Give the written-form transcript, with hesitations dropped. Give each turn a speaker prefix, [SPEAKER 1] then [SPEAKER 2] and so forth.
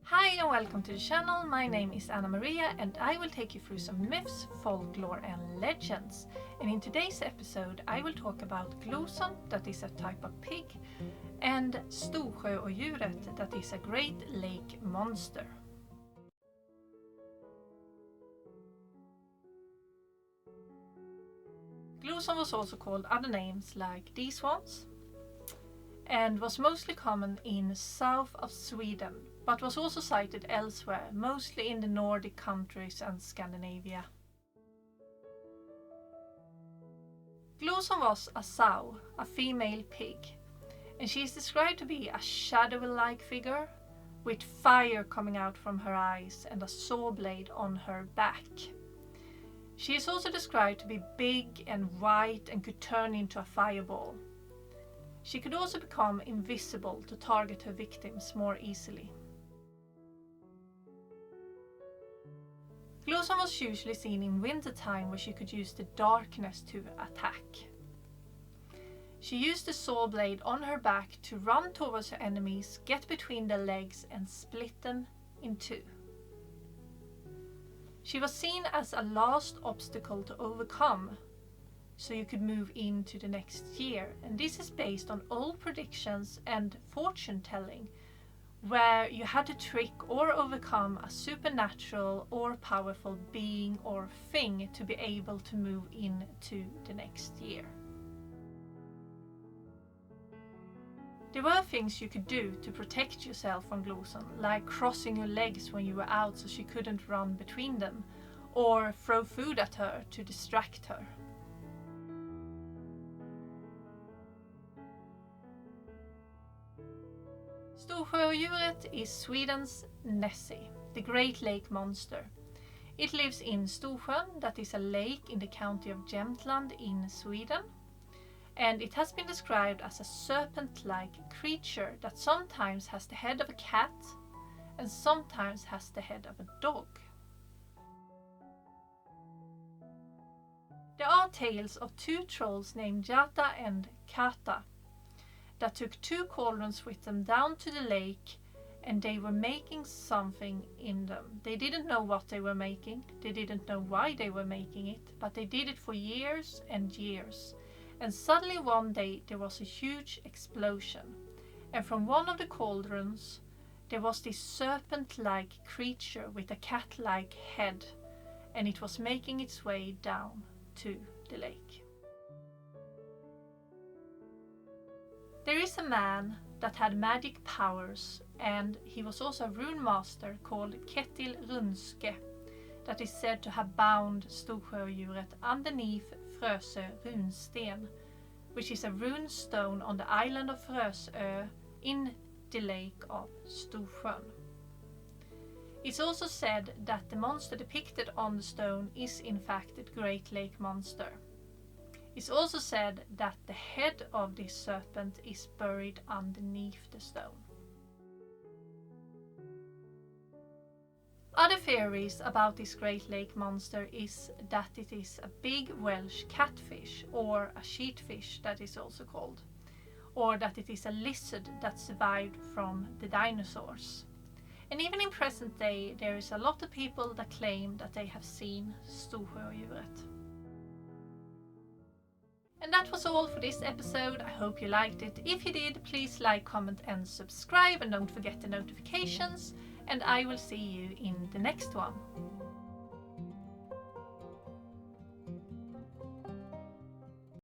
[SPEAKER 1] Hi and welcome to the channel. My name is Anna Maria and I will take you through some myths, folklore and legends. And in today's episode I will talk about Gloson, that is a type of pig, and Storsjöodjuret, that is a Great Lake monster. Gloson was also called other names like these ones, and was mostly common in south of Sweden, but was also sighted elsewhere, mostly in the Nordic countries and Scandinavia. Gloson was a sow, a female pig, and she is described to be a shadowy-like figure with fire coming out from her eyes and a saw blade on her back. She is also described to be big and white and could turn into a fireball. She could also become invisible to target her victims more easily. Gloson was usually seen in wintertime, where she could use the darkness to attack. She used the saw blade on her back to run towards her enemies, get between their legs and split them in two. She was seen as a last obstacle to overcome, so you could move into the next year, and this is based on old predictions and fortune telling, where you had to trick or overcome a supernatural or powerful being or thing to be able to move into the next year. There were things you could do to protect yourself from Gloson, like crossing your legs when you were out so she couldn't run between them, or throw food at her to distract her. Storsjöodjuret is Sweden's Nessie, the Great Lake monster. It lives in Storsjön, that is a lake in the county of Jämtland in Sweden, and it has been described as a serpent-like creature that sometimes has the head of a cat and sometimes has the head of a dog. There are tales of two trolls named Jata and Kata that took two cauldrons with them down to the lake, and they were making something in them. They didn't know what they were making, they didn't know why they were making it, but they did it for years and years. And suddenly one day there was a huge explosion, and from one of the cauldrons there was this serpent-like creature with a cat-like head, and it was making its way down to the lake. There is a man that had magic powers, and he was also a rune master called Ketil Runske, that is said to have bound Storsjöodjuret underneath Frösö runsten, which is a rune stone on the island of Frösö in the lake of Storsjön. It's also said that the monster depicted on the stone is in fact the Great Lake monster. It's also said that the head of this serpent is buried underneath the stone. Other theories about this Great Lake monster is that it is a big Welsh catfish, or a sheatfish that is also called, or that it is a lizard that survived from the dinosaurs. And even in present day there is a lot of people that claim that they have seen Storsjöodjuret. And that was all for this episode. I hope you liked it. If you did, please like, comment and subscribe, and don't forget the notifications, and I will see you in the next one.